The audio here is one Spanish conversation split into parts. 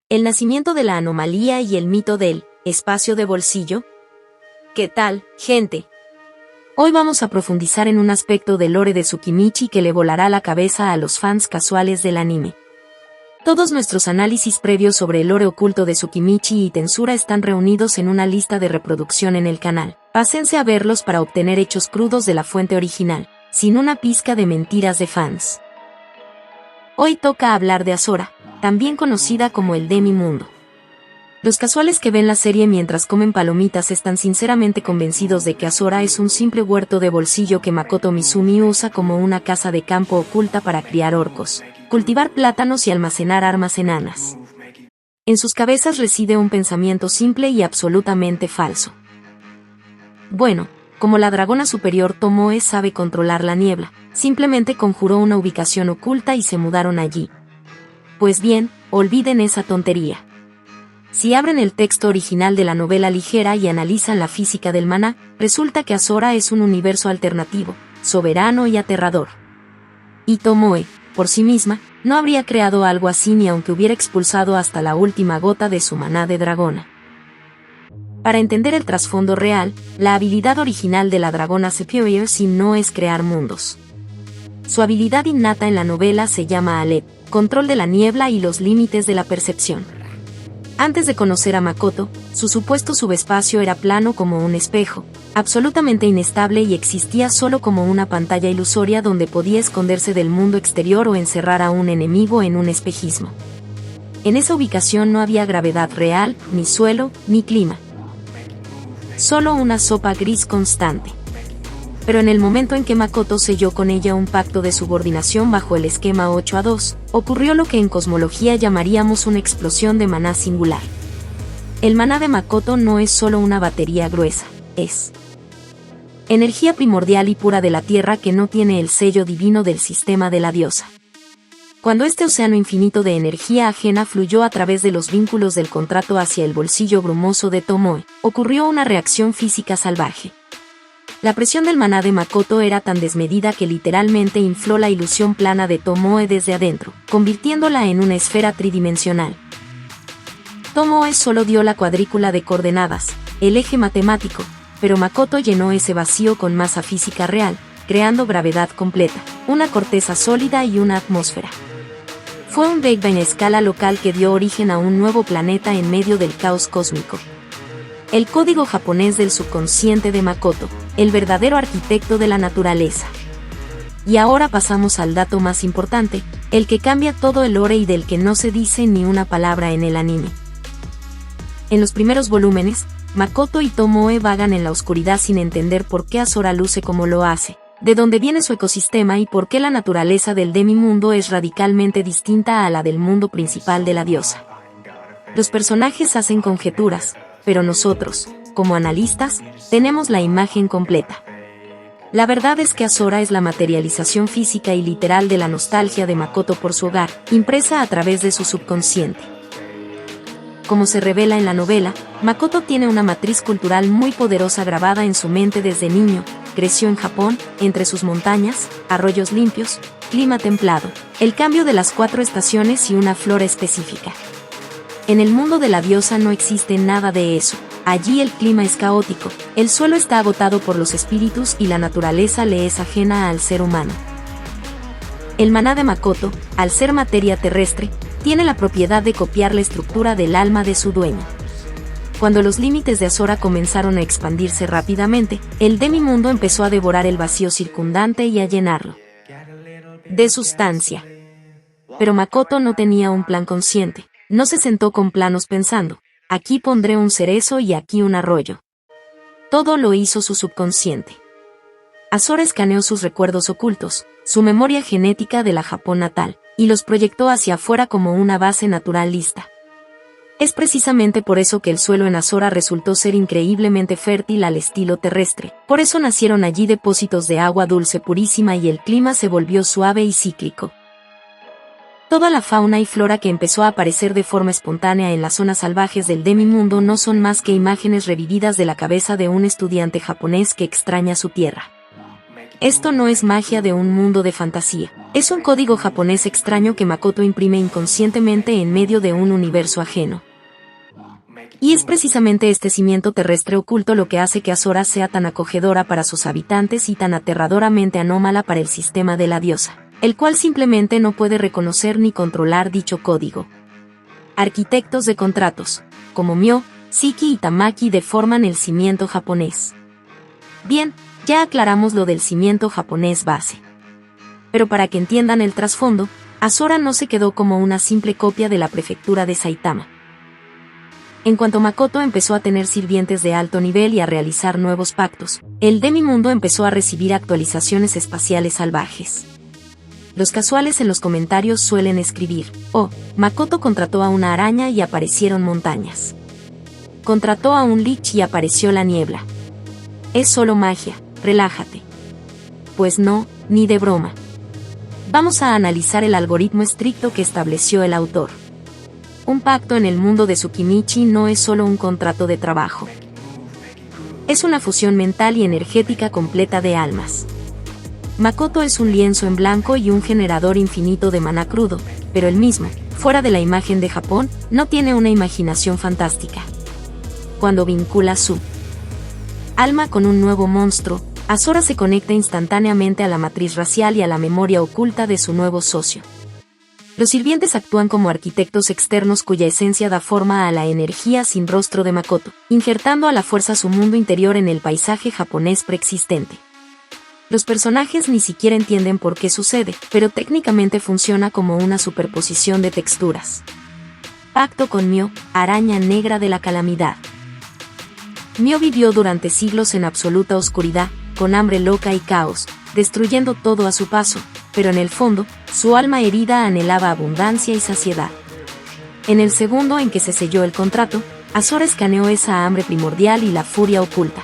El nacimiento de la anomalía y el mito del espacio de bolsillo. ¿Qué tal, gente? Hoy vamos a profundizar en un aspecto del lore de Tsukimichi que le volará la cabeza a los fans casuales del anime. Todos nuestros análisis previos sobre el lore oculto de Tsukimichi y Tensura están reunidos en una lista de reproducción en el canal. Pásense a verlos para obtener hechos crudos de la fuente original, sin una pizca de mentiras de fans. Hoy toca hablar de Azora, también conocida como el Demi-Mundo. Los casuales que ven la serie mientras comen palomitas están sinceramente convencidos de que Azora es un simple huerto de bolsillo que Makoto Mizumi usa como una casa de campo oculta para criar orcos, cultivar plátanos y almacenar armas enanas. En sus cabezas reside un pensamiento simple y absolutamente falso. Bueno, como la dragona superior Tomoe sabe controlar la niebla, simplemente conjuró una ubicación oculta y se mudaron allí. Pues bien, olviden esa tontería. Si abren el texto original de la novela ligera y analizan la física del maná, resulta que Azora es un universo alternativo, soberano y aterrador. Y Tomoe, por sí misma, no habría creado algo así ni aunque hubiera expulsado hasta la última gota de su maná de dragona. Para entender el trasfondo real, la habilidad original de la dragona Superior no es crear mundos. Su habilidad innata en la novela se llama Aleph, control de la niebla y los límites de la percepción. Antes de conocer a Makoto, su supuesto subespacio era plano como un espejo, absolutamente inestable y existía solo como una pantalla ilusoria donde podía esconderse del mundo exterior o encerrar a un enemigo en un espejismo. En esa ubicación no había gravedad real, ni suelo, ni clima. Solo una sopa gris constante. Pero en el momento en que Makoto selló con ella un pacto de subordinación bajo el esquema 8-2, ocurrió lo que en cosmología llamaríamos una explosión de maná singular. El maná de Makoto no es solo una batería gruesa, es energía primordial y pura de la tierra que no tiene el sello divino del sistema de la diosa. Cuando este océano infinito de energía ajena fluyó a través de los vínculos del contrato hacia el bolsillo brumoso de Tomoe, ocurrió una reacción física salvaje. La presión del maná de Makoto era tan desmedida que literalmente infló la ilusión plana de Tomoe desde adentro, convirtiéndola en una esfera tridimensional. Tomoe solo dio la cuadrícula de coordenadas, el eje matemático, pero Makoto llenó ese vacío con masa física real, creando gravedad completa, una corteza sólida y una atmósfera. Fue un Big Bang a escala local que dio origen a un nuevo planeta en medio del caos cósmico. El código japonés del subconsciente de Makoto, el verdadero arquitecto de la naturaleza. Y ahora pasamos al dato más importante, el que cambia todo el lore y del que no se dice ni una palabra en el anime. En los primeros volúmenes, Makoto y Tomoe vagan en la oscuridad sin entender por qué Azora luce como lo hace, de dónde viene su ecosistema y por qué la naturaleza del Demi-Mundo es radicalmente distinta a la del mundo principal de la diosa. Los personajes hacen conjeturas, pero nosotros, como analistas, tenemos la imagen completa. La verdad es que Azora es la materialización física y literal de la nostalgia de Makoto por su hogar, impresa a través de su subconsciente. Como se revela en la novela, Makoto tiene una matriz cultural muy poderosa grabada en su mente desde niño. Creció en Japón, entre sus montañas, arroyos limpios, clima templado, el cambio de las 4 estaciones y una flora específica. En el mundo de la diosa no existe nada de eso. Allí el clima es caótico, el suelo está agotado por los espíritus y la naturaleza le es ajena al ser humano. El maná de Makoto, al ser materia terrestre, tiene la propiedad de copiar la estructura del alma de su dueño. Cuando los límites de Azora comenzaron a expandirse rápidamente, el Demi-Mundo empezó a devorar el vacío circundante y a llenarlo de sustancia. Pero Makoto no tenía un plan consciente. No se sentó con planos pensando, aquí pondré un cerezo y aquí un arroyo. Todo lo hizo su subconsciente. Azora escaneó sus recuerdos ocultos, su memoria genética de la Japón natal, y los proyectó hacia afuera como una base natural lista. Es precisamente por eso que el suelo en Azora resultó ser increíblemente fértil al estilo terrestre. Por eso nacieron allí depósitos de agua dulce purísima y el clima se volvió suave y cíclico. Toda la fauna y flora que empezó a aparecer de forma espontánea en las zonas salvajes del Demi-Mundo no son más que imágenes revividas de la cabeza de un estudiante japonés que extraña su tierra. Esto no es magia de un mundo de fantasía. Es un código japonés extraño que Makoto imprime inconscientemente en medio de un universo ajeno. Y es precisamente este cimiento terrestre oculto lo que hace que Azora sea tan acogedora para sus habitantes y tan aterradoramente anómala para el sistema de la diosa, el cual simplemente no puede reconocer ni controlar dicho código. Arquitectos de contratos, como Myo, Shiki y Tamaki deforman el cimiento japonés. Bien, ya aclaramos lo del cimiento japonés base. Pero para que entiendan el trasfondo, Azora no se quedó como una simple copia de la prefectura de Saitama. En cuanto Makoto empezó a tener sirvientes de alto nivel y a realizar nuevos pactos, el demimundo empezó a recibir actualizaciones espaciales salvajes. Los casuales en los comentarios suelen escribir: oh, Makoto contrató a una araña y aparecieron montañas. Contrató a un lich y apareció la niebla. Es solo magia, relájate. Pues no, ni de broma. Vamos a analizar el algoritmo estricto que estableció el autor. Un pacto en el mundo de Tsukimichi no es solo un contrato de trabajo. Es una fusión mental y energética completa de almas. Makoto es un lienzo en blanco y un generador infinito de maná crudo, pero él mismo, fuera de la imagen de Japón, no tiene una imaginación fantástica. Cuando vincula su alma con un nuevo monstruo, Azora se conecta instantáneamente a la matriz racial y a la memoria oculta de su nuevo socio. Los sirvientes actúan como arquitectos externos cuya esencia da forma a la energía sin rostro de Makoto, injertando a la fuerza su mundo interior en el paisaje japonés preexistente. Los personajes ni siquiera entienden por qué sucede, pero técnicamente funciona como una superposición de texturas. Pacto con Myo, araña negra de la calamidad. Myo vivió durante siglos en absoluta oscuridad, con hambre loca y caos, destruyendo todo a su paso, pero en el fondo, su alma herida anhelaba abundancia y saciedad. En el segundo en que se selló el contrato, Azora escaneó esa hambre primordial y la furia oculta.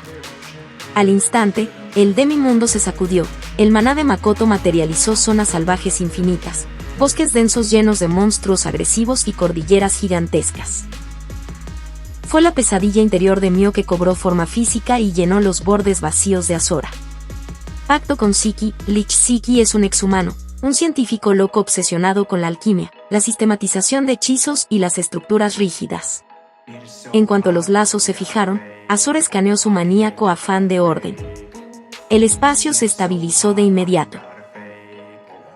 Al instante, el demimundo se sacudió, el maná de Makoto materializó zonas salvajes infinitas, bosques densos llenos de monstruos agresivos y cordilleras gigantescas. Fue la pesadilla interior de Myo que cobró forma física y llenó los bordes vacíos de Azora. Pacto con Shiki. Lich Shiki es un exhumano, un científico loco obsesionado con la alquimia, la sistematización de hechizos y las estructuras rígidas. En cuanto los lazos se fijaron, Azora escaneó su maníaco afán de orden. El espacio se estabilizó de inmediato.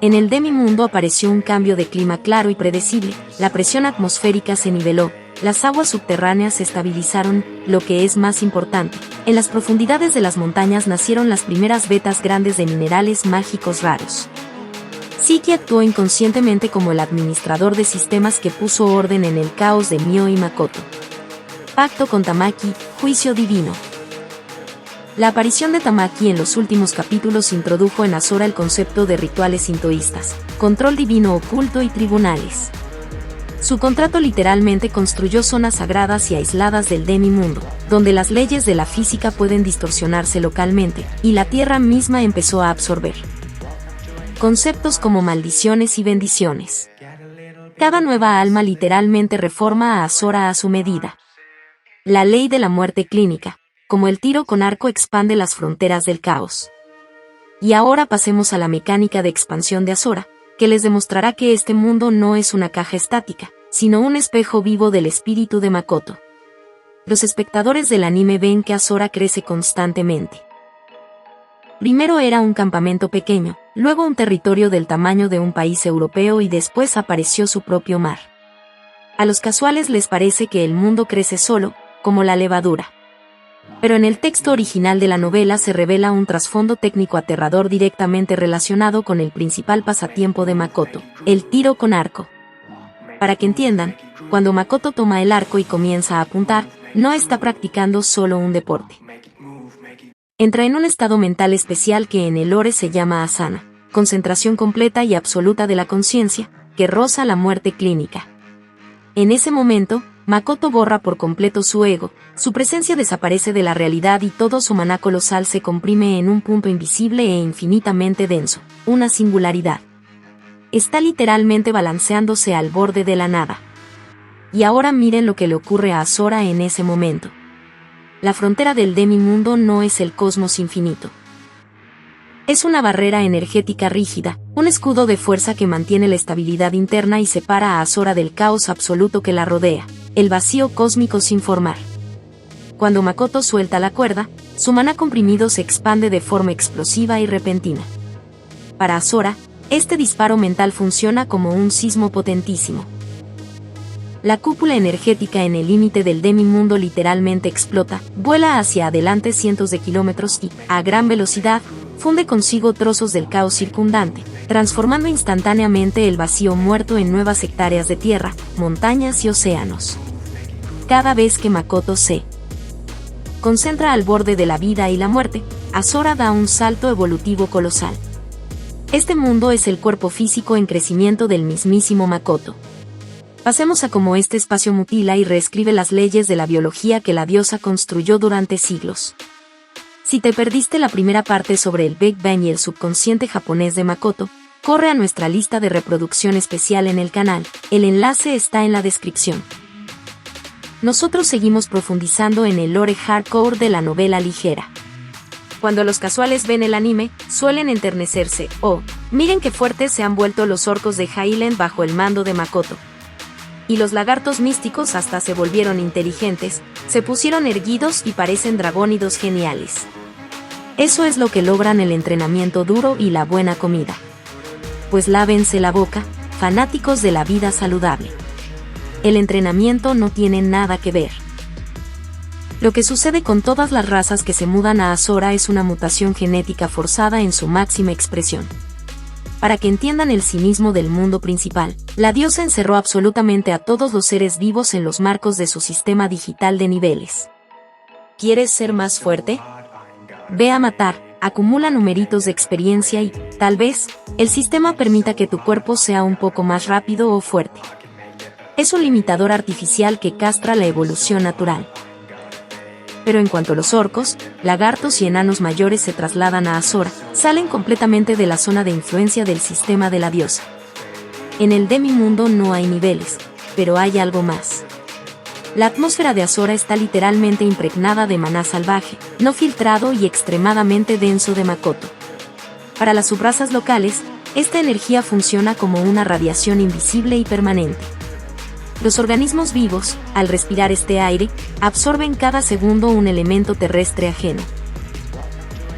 En el demimundo apareció un cambio de clima claro y predecible, la presión atmosférica se niveló, las aguas subterráneas se estabilizaron, lo que es más importante, en las profundidades de las montañas nacieron las primeras vetas grandes de minerales mágicos raros. Shiki actuó inconscientemente como el administrador de sistemas que puso orden en el caos de Myo y Makoto. Pacto con Tamaki, juicio divino. La aparición de Tamaki en los últimos capítulos introdujo en Azora el concepto de rituales sintoístas, control divino oculto y tribunales. Su contrato literalmente construyó zonas sagradas y aisladas del demimundo, donde las leyes de la física pueden distorsionarse localmente, y la tierra misma empezó a absorber conceptos como maldiciones y bendiciones. Cada nueva alma literalmente reforma a Azora a su medida. La ley de la muerte clínica, como el tiro con arco, expande las fronteras del caos. Y ahora pasemos a la mecánica de expansión de Azora, que les demostrará que este mundo no es una caja estática, sino un espejo vivo del espíritu de Makoto. Los espectadores del anime ven que Azora crece constantemente. Primero era un campamento pequeño, luego un territorio del tamaño de un país europeo y después apareció su propio mar. A los casuales les parece que el mundo crece solo, como la levadura. Pero en el texto original de la novela se revela un trasfondo técnico aterrador directamente relacionado con el principal pasatiempo de Makoto, el tiro con arco. Para que entiendan, cuando Makoto toma el arco y comienza a apuntar, no está practicando solo un deporte. Entra en un estado mental especial que en el lore se llama asana, concentración completa y absoluta de la conciencia, que roza la muerte clínica. En ese momento, Makoto borra por completo su ego, su presencia desaparece de la realidad y todo su maná colosal se comprime en un punto invisible e infinitamente denso, una singularidad. Está literalmente balanceándose al borde de la nada. Y ahora miren lo que le ocurre a Azora en ese momento. La frontera del demimundo no es el cosmos infinito. Es una barrera energética rígida, un escudo de fuerza que mantiene la estabilidad interna y separa a Azora del caos absoluto que la rodea, el vacío cósmico sin formar. Cuando Makoto suelta la cuerda, su maná comprimido se expande de forma explosiva y repentina. Para Azora, este disparo mental funciona como un sismo potentísimo. La cúpula energética en el límite del demimundo literalmente explota, vuela hacia adelante cientos de kilómetros y, a gran velocidad, funde consigo trozos del caos circundante, transformando instantáneamente el vacío muerto en nuevas hectáreas de tierra, montañas y océanos. Cada vez que Makoto se concentra al borde de la vida y la muerte, Azora da un salto evolutivo colosal. Este mundo es el cuerpo físico en crecimiento del mismísimo Makoto. Pasemos a cómo este espacio mutila y reescribe las leyes de la biología que la diosa construyó durante siglos. Si te perdiste la primera parte sobre el Big Bang y el subconsciente japonés de Makoto, corre a nuestra lista de reproducción especial en el canal, el enlace está en la descripción. Nosotros seguimos profundizando en el lore hardcore de la novela ligera. Cuando los casuales ven el anime, suelen enternecerse, miren qué fuertes se han vuelto los orcos de Highland bajo el mando de Makoto. Y los lagartos místicos hasta se volvieron inteligentes, se pusieron erguidos y parecen dragónidos geniales. Eso es lo que logran el entrenamiento duro y la buena comida. Pues lávense la boca, fanáticos de la vida saludable. El entrenamiento no tiene nada que ver. Lo que sucede con todas las razas que se mudan a Azora es una mutación genética forzada en su máxima expresión. Para que entiendan el cinismo del mundo principal, la diosa encerró absolutamente a todos los seres vivos en los marcos de su sistema digital de niveles. ¿Quieres ser más fuerte? Ve a matar, acumula numeritos de experiencia y, tal vez, el sistema permita que tu cuerpo sea un poco más rápido o fuerte. Es un limitador artificial que castra la evolución natural. Pero en cuanto los orcos, lagartos y enanos mayores se trasladan a Azora, salen completamente de la zona de influencia del sistema de la diosa. En el demimundo no hay niveles, pero hay algo más. La atmósfera de Azora está literalmente impregnada de maná salvaje, no filtrado y extremadamente denso de Makoto. Para las subrazas locales, esta energía funciona como una radiación invisible y permanente. Los organismos vivos, al respirar este aire, absorben cada segundo un elemento terrestre ajeno.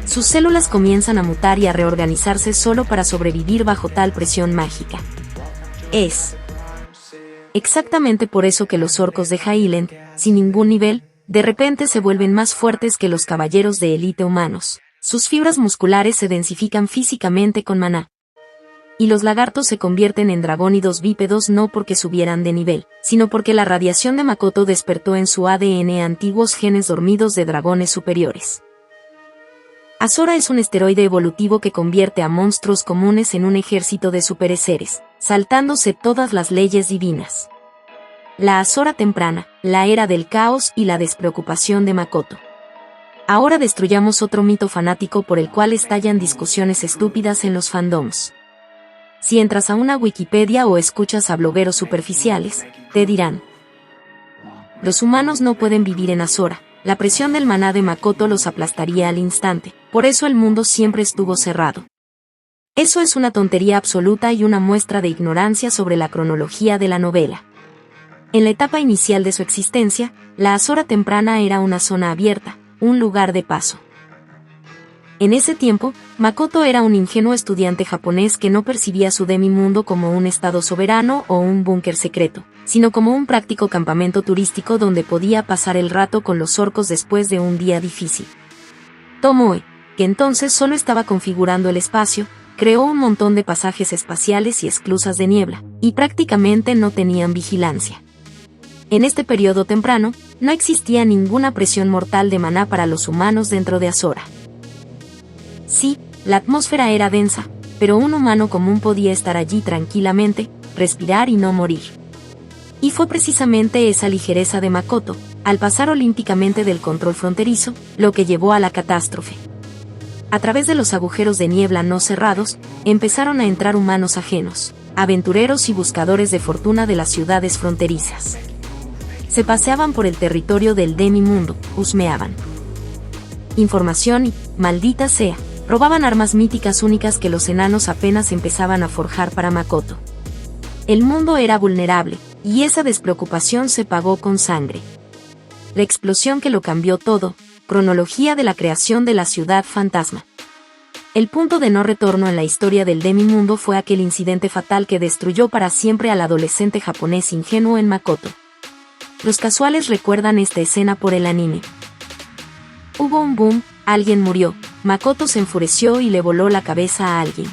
Sus células comienzan a mutar y a reorganizarse solo para sobrevivir bajo tal presión mágica. Es exactamente por eso que los orcos de Highland, sin ningún nivel, de repente se vuelven más fuertes que los caballeros de élite humanos. Sus fibras musculares se densifican físicamente con maná. Y los lagartos se convierten en dragónidos bípedos no porque subieran de nivel, sino porque la radiación de Makoto despertó en su ADN antiguos genes dormidos de dragones superiores. Azora es un esteroide evolutivo que convierte a monstruos comunes en un ejército de superseres, saltándose todas las leyes divinas. La Azora temprana, la era del caos y la despreocupación de Makoto. Ahora destruyamos otro mito fanático por el cual estallan discusiones estúpidas en los fandoms. Si entras a una Wikipedia o escuchas a blogueros superficiales, te dirán: los humanos no pueden vivir en Azora, la presión del maná de Makoto los aplastaría al instante, por eso el mundo siempre estuvo cerrado. Eso es una tontería absoluta y una muestra de ignorancia sobre la cronología de la novela. En la etapa inicial de su existencia, la Azora temprana era una zona abierta, un lugar de paso. En ese tiempo, Makoto era un ingenuo estudiante japonés que no percibía su demimundo como un estado soberano o un búnker secreto, sino como un práctico campamento turístico donde podía pasar el rato con los orcos después de un día difícil. Tomoe, que entonces solo estaba configurando el espacio, creó un montón de pasajes espaciales y esclusas de niebla, y prácticamente no tenían vigilancia. En este periodo temprano, no existía ninguna presión mortal de maná para los humanos dentro de Azora. Sí, la atmósfera era densa, pero un humano común podía estar allí tranquilamente, respirar y no morir. Y fue precisamente esa ligereza de Makoto, al pasar olímpicamente del control fronterizo, lo que llevó a la catástrofe. A través de los agujeros de niebla no cerrados, empezaron a entrar humanos ajenos, aventureros y buscadores de fortuna de las ciudades fronterizas. Se paseaban por el territorio del demimundo, husmeaban información y, maldita sea, robaban armas míticas únicas que los enanos apenas empezaban a forjar para Makoto. El mundo era vulnerable, y esa despreocupación se pagó con sangre. La explosión que lo cambió todo, cronología de la creación de la ciudad fantasma. El punto de no retorno en la historia del Demimundo fue aquel incidente fatal que destruyó para siempre al adolescente japonés ingenuo en Makoto. Los casuales recuerdan esta escena por el anime. Hubo un boom, alguien murió, Makoto se enfureció y le voló la cabeza a alguien.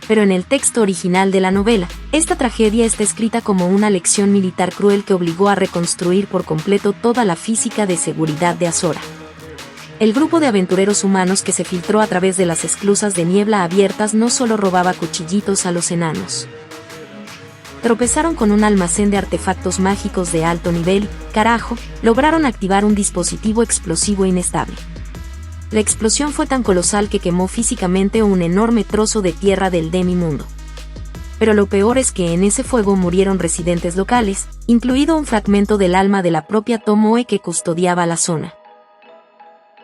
Pero en el texto original de la novela, esta tragedia está escrita como una lección militar cruel que obligó a reconstruir por completo toda la física de seguridad de Azora. El grupo de aventureros humanos que se filtró a través de las esclusas de niebla abiertas no solo robaba cuchillitos a los enanos. Tropezaron con un almacén de artefactos mágicos de alto nivel, carajo, lograron activar un dispositivo explosivo inestable. La explosión fue tan colosal que quemó físicamente un enorme trozo de tierra del Demimundo. Pero lo peor es que en ese fuego murieron residentes locales, incluido un fragmento del alma de la propia Tomoe que custodiaba la zona.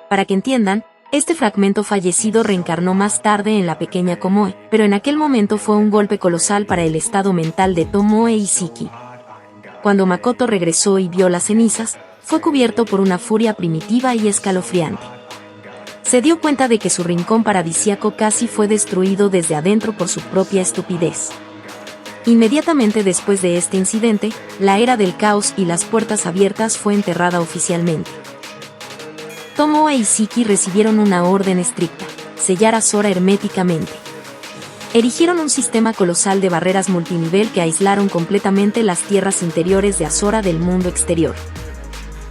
Para que entiendan, este fragmento fallecido reencarnó más tarde en la pequeña Komoe, pero en aquel momento fue un golpe colosal para el estado mental de Tomoe y Siki. Cuando Makoto regresó y vio las cenizas, fue cubierto por una furia primitiva y escalofriante. Se dio cuenta de que su rincón paradisíaco casi fue destruido desde adentro por su propia estupidez. Inmediatamente después de este incidente, la era del caos y las puertas abiertas fue enterrada oficialmente. Tomoe y Siki recibieron una orden estricta: sellar Azora herméticamente. Erigieron un sistema colosal de barreras multinivel que aislaron completamente las tierras interiores de Azora del mundo exterior.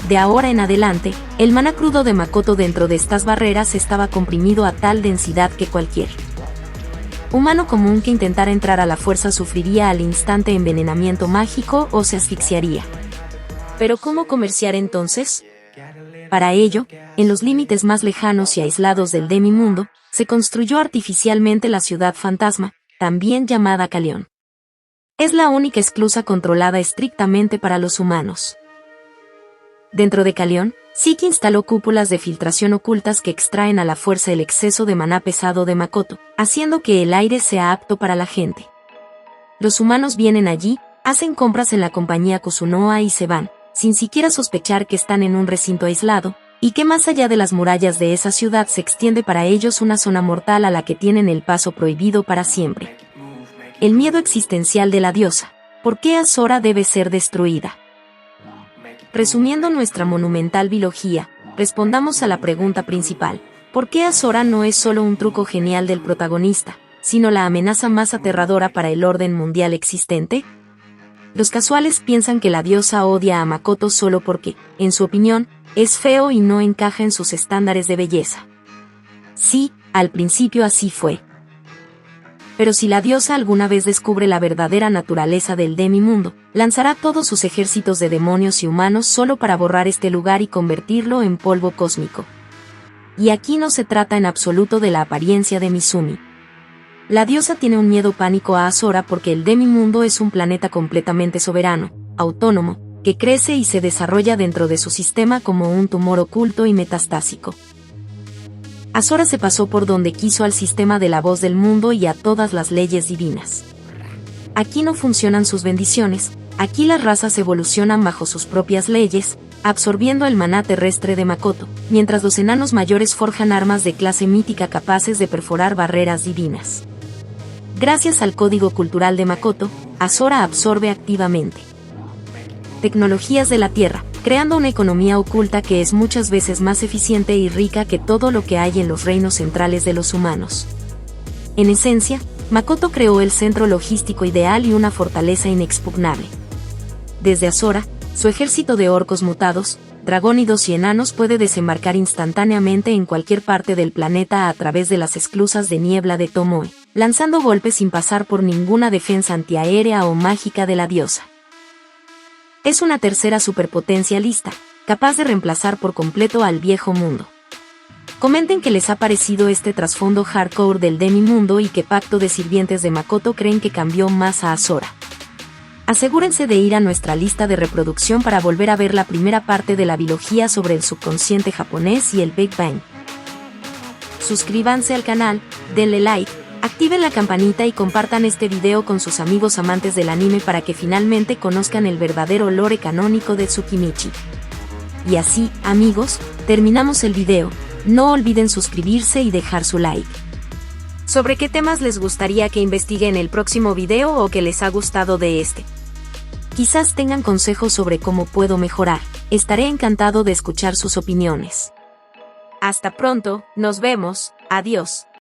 De ahora en adelante, el maná crudo de Makoto dentro de estas barreras estaba comprimido a tal densidad que cualquier humano común que intentara entrar a la fuerza sufriría al instante envenenamiento mágico o se asfixiaría. ¿Pero cómo comerciar entonces? Para ello, en los límites más lejanos y aislados del Demimundo, se construyó artificialmente la ciudad fantasma, también llamada Calión. Es la única esclusa controlada estrictamente para los humanos. Dentro de Calión, Siki instaló cúpulas de filtración ocultas que extraen a la fuerza el exceso de maná pesado de Makoto, haciendo que el aire sea apto para la gente. Los humanos vienen allí, hacen compras en la compañía Kusunoa y se van, sin siquiera sospechar que están en un recinto aislado, y que más allá de las murallas de esa ciudad se extiende para ellos una zona mortal a la que tienen el paso prohibido para siempre. El miedo existencial de la diosa. ¿Por qué Azora debe ser destruida? Resumiendo nuestra monumental biología, respondamos a la pregunta principal: ¿por qué Azora no es solo un truco genial del protagonista, sino la amenaza más aterradora para el orden mundial existente? Los casuales piensan que la diosa odia a Makoto solo porque, en su opinión, es feo y no encaja en sus estándares de belleza. Sí, al principio así fue. Pero si la diosa alguna vez descubre la verdadera naturaleza del Demimundo, lanzará todos sus ejércitos de demonios y humanos solo para borrar este lugar y convertirlo en polvo cósmico. Y aquí no se trata en absoluto de la apariencia de Mizumi. La diosa tiene un miedo pánico a Azora porque el Demimundo es un planeta completamente soberano, autónomo, que crece y se desarrolla dentro de su sistema como un tumor oculto y metastásico. Azora se pasó por donde quiso al sistema de la voz del mundo y a todas las leyes divinas. Aquí no funcionan sus bendiciones, aquí las razas evolucionan bajo sus propias leyes, absorbiendo el maná terrestre de Makoto, mientras los enanos mayores forjan armas de clase mítica capaces de perforar barreras divinas. Gracias al código cultural de Makoto, Azora absorbe activamente tecnologías de la Tierra, creando una economía oculta que es muchas veces más eficiente y rica que todo lo que hay en los reinos centrales de los humanos. En esencia, Makoto creó el centro logístico ideal y una fortaleza inexpugnable. Desde Azora, su ejército de orcos mutados, dragónidos y enanos puede desembarcar instantáneamente en cualquier parte del planeta a través de las esclusas de niebla de Tomoe, lanzando golpes sin pasar por ninguna defensa antiaérea o mágica de la diosa. Es una tercera superpotencia lista, capaz de reemplazar por completo al viejo mundo. Comenten qué les ha parecido este trasfondo hardcore del Demimundo y qué pacto de sirvientes de Makoto creen que cambió más a Azora. Asegúrense de ir a nuestra lista de reproducción para volver a ver la primera parte de la biología sobre el subconsciente japonés y el Big Bang. suscríbanse al canal, denle like, activen la campanita y compartan este video con sus amigos amantes del anime para que finalmente conozcan el verdadero lore canónico de Tsukimichi. Y así, amigos, terminamos el video. No olviden suscribirse y dejar su like. ¿Sobre qué temas les gustaría que investigue en el próximo video o que les ha gustado de este? Quizás tengan consejos sobre cómo puedo mejorar. Estaré encantado de escuchar sus opiniones. Hasta pronto, nos vemos, adiós.